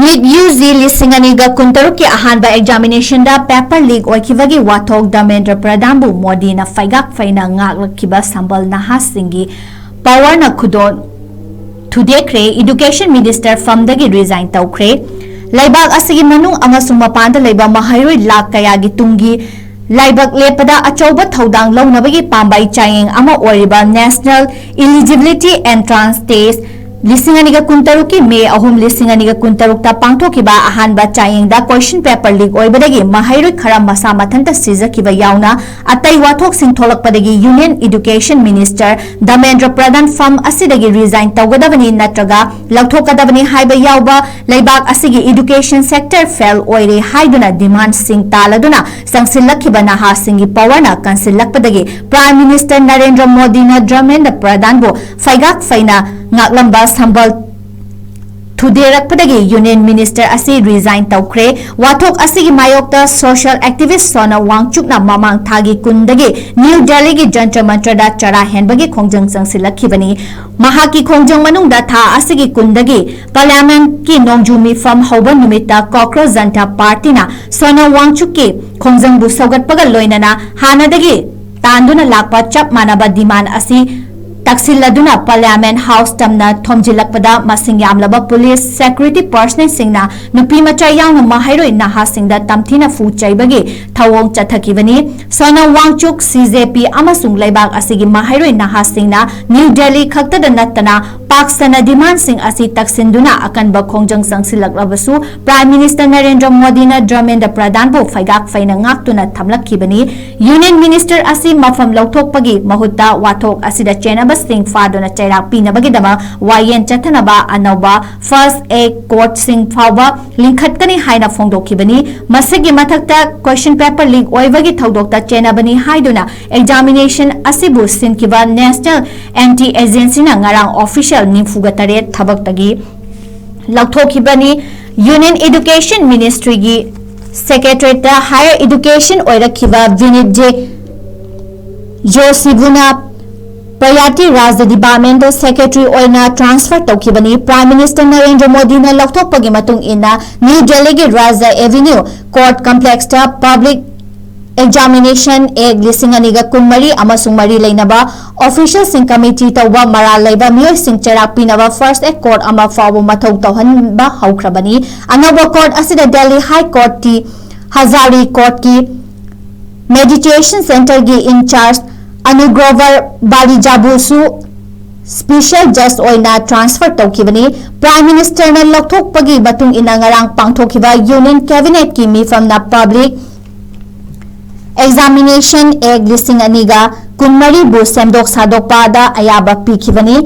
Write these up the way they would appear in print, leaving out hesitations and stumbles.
Neet-Ug lising aniga kuntaruk ki Ahanba examination da paper leak Oikhiba gi Wathok Damendra Pradhanbu Modi na faigak faina ngakkiba sambal nahas singi power na khudon thudekre education minister from dagi resign tawkre laibak asigi manung amasung mapanda laiba mahairoi lak kaya gi tungi laibak lepada achauba thodang launabagi pambai chayeng ama oriba national eligibility entrance test Lisinganiga kuntaruki May ahum lisinganiga kuntarukta pangthokiba Ahanba chayengda question paper leak oibadagi mahairoi khara masa mathanta sizakiba yauna atai wathok sing tholakpadagi union education minister Damendra Pradhan from asidagi resign tawgadabani natraga lauthokadabani haiba yauba laibak asigi education sector fail oire haiduna demand sing taladuna sangsillakiba naha singi powerna kansilakpadagi prime minister Narendra Modi na Damendra Pradhan bo faigak faina ngaklamba sambal thuderakpadagi union minister asi resign tawkre wathok asigi mayokta social activist Sona Wangchukna mamang thagi kundagi New Delhi gi jantra mantra da chara henbagi khongjang sangsilakibani mahaki khongjang manungda tha asigi kundagi parliament ki nongjumi from hoba numita cockroach janta party na Sona Wangchuk ki khongjang bu saugatpaga loinana hanadagi tanduna lakpa chap manaba demand asi Taksilladuna Parliament House tamna thomjilakpada masing yamlaba police security personnel singna nupi macha yang mahairoi naha singda tamthina fu chaibagi thawong chathakibani Sona Wangchuk CJP amasung laibak asigi mahairoi naha singna New Delhi khakta natana Paksana demand sing asi taksinduna akan ba khongjang sangsilaklabasu Prime Minister Narendra Modi na Damendra Pradhan bo faigak faina ngaktuna thamlakkibani Union Minister asi mafam lauthokpagi mahutta Wathok asida chena sing fadona chairak pinabagi dama wayen chathanaba anauba first aid court sing fawba linkhatkani haina phongdokhibani masigi mathakta question paper leak oibagi thodokta chenabani haiduna examination asibu sinkiba national anti agency na ngarang official nimfuga taret thabaktagi lauthokibani union education ministry gi secretary ta higher education oirakhiba Vinit J Josibuna Prayati Raj Department Secretary oina transfer tawkibani Prime Minister Narendra Modi na lauthokpagi matung ina New Delhi gi Raja Avenue Court Complex ta public examination egg lising aniga kunmari amasung mari leinaba official sing committee tawba mara leiba miyoi sing charak pinaba first aid court ama fawo mathau tawhanba haukrabani anaba court asida Delhi High Court ti Hazari Court ki meditation center gi in charge Anugrover Balijabusu special just oina transfer tawkibani Prime Minister na lauthokpagi batung ina ngarang pangthokiba union cabinet ki mifam na public examination egg listing aniga kunmari bu semdok sadokpa da ayaba pikibani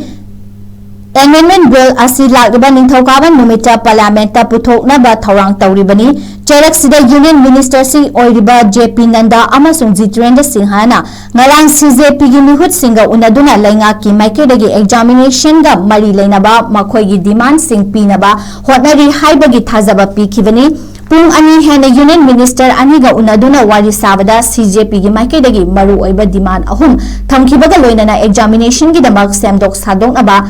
amendment bill asi lagiba ningthokaba numita parliament ta puthokna ba thorang tawribani Cherak sida union minister si oiriba JP Nanda amasung Jitrendra Singhana ngarang CJP gi mihut singa unaduna lainga ki maikedagi examination ga mari leinaba makhoi gi demand sing pinaba hotnari haibagi thajaba pikibani pung ani hena union minister ani ga unaduna wari sabada CJP gi maikedagi maru oiba demand ahum thamkibaga loinana examination gi damak semdok sadong aba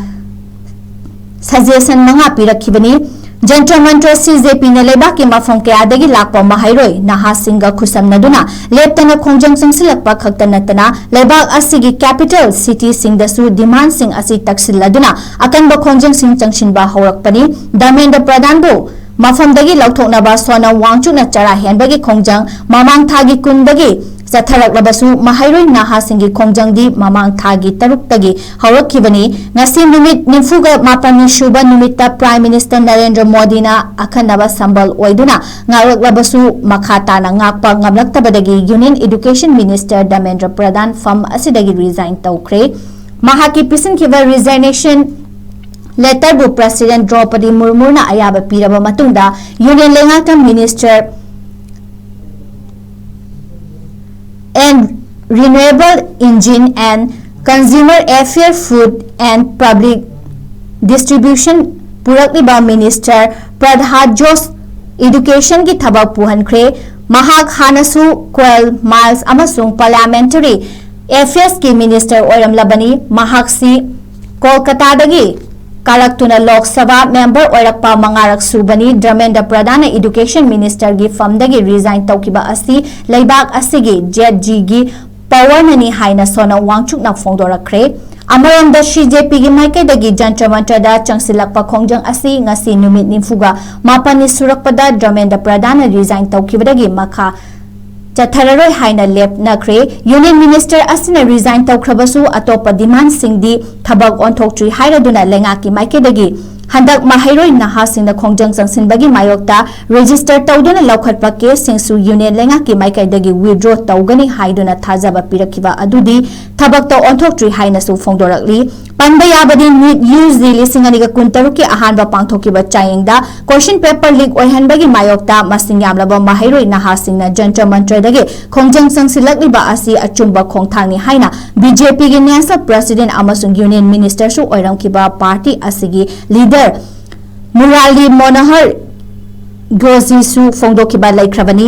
suggestion manga pirakhibani Jantra mantra CJP na lebak ki mafong kaya dagi lakpa mahairoi naha singa khusamnaduna leptana khongjang sangsilakpa khaktanatana lebak asigi capital city singdasu demand sing asi taksilladuna akan ba khongjang sing changshinba haurakpani Damendra Pradhan bo mafam dagi lauthoknaba Sona Wangchuk na chara henbagi khongjang mamang thagi kundagi Satharaklabasu mahairoi naha singi khongjangdi mamang thagi taruktagi haurakibani ngasi numit nimfuga mapani shuba numita Prime Minister Narendra Modi na akhanaba sambal oiduna ngaraklabasu makhata na ngakpa ngamlaktabadagi Union Education Minister Damendra Pradhan from asidagi resign tawkre mahaki pisin kiba resignation letter bu President Draupadi Murmu na ayaba piraba matungda Union Lengata Minister and Renewable Engine and Consumer Affairs Food and Public Distribution Purakliba Minister Pradhan Jos Education ki thabak puhankre mahak hanasu Coel Miles amasung Parliamentary Affairs ki Minister oiramlabani mahak si Kolkata dagi ꯀꯥꯔꯛꯇꯨꯅ Lok Sabha member ꯑꯣꯏꯔꯛꯄ ꯃꯉꯥꯔꯛ ꯁꯨꯕꯅꯤ Dharmendra ꯄ꯭ꯔꯙꯥꯟꯅ education ꯃꯤꯅꯤꯁꯇꯔꯒꯤ ꯐꯝꯗꯒꯤ resign ꯇꯧꯈꯤꯕ ꯑꯁꯤ ꯂꯩꯕꯥꯛ ꯑꯁꯤꯒꯤ ꯖꯦꯠꯖꯤꯒꯤ ꯄꯥꯋꯔꯅꯅꯤ ꯍꯥꯏꯅ ꯁꯣꯅ ꯋꯥꯡꯆꯨꯛꯅ ꯐꯣꯡꯗꯣꯔꯛꯈ꯭ꯔꯦ ꯑꯃꯔꯣꯝꯗ ꯁꯤꯖꯦꯄꯤꯒꯤ ꯃꯥꯏꯀꯩꯗꯒꯤ ꯖꯟꯇ꯭ꯔ ꯃꯟꯇ꯭ꯔꯗ ꯆꯪꯁꯤꯜꯂꯛꯄ ꯈꯣꯡꯖꯪ ꯑꯁꯤ ꯉꯁꯤ ꯅꯨꯃꯤꯠ 94ꯅꯤ ꯁꯨꯔꯛꯄꯗ ꯙꯔꯃꯦꯟꯗ꯭ꯔ ꯄ꯭ꯔꯙꯥꯟꯅ ꯔꯤꯖꯥꯏꯟ ꯇꯧꯈꯤꯕꯗꯒꯤ ꯃꯈꯥ ꯆꯠꯊꯔꯔꯣꯏ ꯍꯥꯏꯅ ꯂꯦꯞꯅꯈ꯭ꯔꯦ ꯌꯨꯅꯤꯌꯟ ꯃꯤꯅꯤꯁꯇꯔ ꯑꯁꯤꯅ ꯔꯤꯖꯥꯏꯟ ꯇꯧꯈ꯭ꯔꯕꯁꯨ ꯑꯇꯣꯞꯄ ꯗꯤꯃꯥꯟꯗꯁꯤꯡꯗꯤ ꯊꯕꯛ ꯑꯣꯟꯊꯣꯛꯇ꯭ꯔꯤ ꯍꯥꯏꯔꯗꯨꯅ ꯂꯩꯉꯥꯛꯀꯤ ꯃꯥꯏꯀꯩꯗꯒꯤ ꯍꯟꯗꯛ ꯃꯍꯩꯔꯣꯏ ꯅꯍꯥꯁꯤꯡꯅ ꯈꯣꯡꯖꯪ ꯆꯪꯁꯤꯟꯕꯒꯤ ꯃꯥꯌꯣꯛꯇ ꯔꯦꯖꯤꯁꯇꯔ ꯇꯧꯗꯨꯅ ꯂꯧꯈꯠꯄ ꯀꯦꯁꯁꯤꯡꯁꯨ ꯌꯨꯅꯤꯌꯟ ꯂꯩꯉꯥꯛꯀꯤ ꯃꯥꯏꯀꯩꯗꯒꯤ ꯋꯤꯗ꯭ꯔꯣ ꯇꯧꯒꯅꯤ ꯍꯥꯏꯗꯨꯅ ꯊꯥꯖꯕ ꯄꯤꯔꯛꯈꯤꯕ ꯑꯗꯨꯗꯤ ꯊꯕꯛꯇ ꯑꯣꯟꯊꯣꯛꯇ꯭ꯔꯤ ꯍꯥꯏꯅꯁꯨ ꯐꯣꯡꯗꯣꯔꯛꯂꯤ ꯄꯟꯕ ꯌꯥꯕꯗꯤ NEET-UG 2023ꯀꯤ ꯑꯍꯥꯟꯕ ꯄꯥꯡꯊꯣꯛꯈꯤꯕ ꯆꯥꯌꯦꯡꯗ ꯀꯣꯏꯁꯟ ꯄꯦꯄꯔ ꯂꯤꯛ ꯑꯣꯏꯍꯟꯕꯒꯤ ꯃꯥꯌꯣꯛꯇ ꯃꯁꯤꯡ ꯌꯥꯝꯂꯕ ꯃꯍꯩꯔꯣꯏ ꯅꯍꯥꯁꯤꯡꯅ ꯖꯟꯇ꯭ꯔ ꯃꯟꯇ꯭ꯔꯗꯒꯤ ꯈꯣꯡꯖꯪ ꯆꯪꯁꯤꯜꯂꯛꯂꯤꯕ ꯑꯁꯤ ꯑꯆꯨꯝꯕ ꯈꯣꯡꯊꯥꯡꯅꯤ ꯍꯥꯏꯅ BJPꯒꯤ ꯅꯦꯁꯅꯦꯜ ꯄ꯭ꯔꯁꯤꯗꯦꯟꯠ ꯑꯃꯁꯨꯡ ꯌꯨꯅꯤꯌꯟ ꯃꯤꯅꯤꯁꯇꯔꯁꯨ ꯑꯣꯏꯔꯝꯈꯤꯕ ꯄꯥꯔꯇꯤ ꯑꯁꯤꯒꯤ ꯂꯤꯗꯔ ꯃꯨꯔꯥꯂꯤ ꯃꯣꯅꯣꯍꯔ ꯒꯣꯖꯤꯁꯨ ꯐꯣꯡꯗꯣꯛꯈꯤꯕ ꯂꯩꯈ꯭ꯔꯕꯅꯤ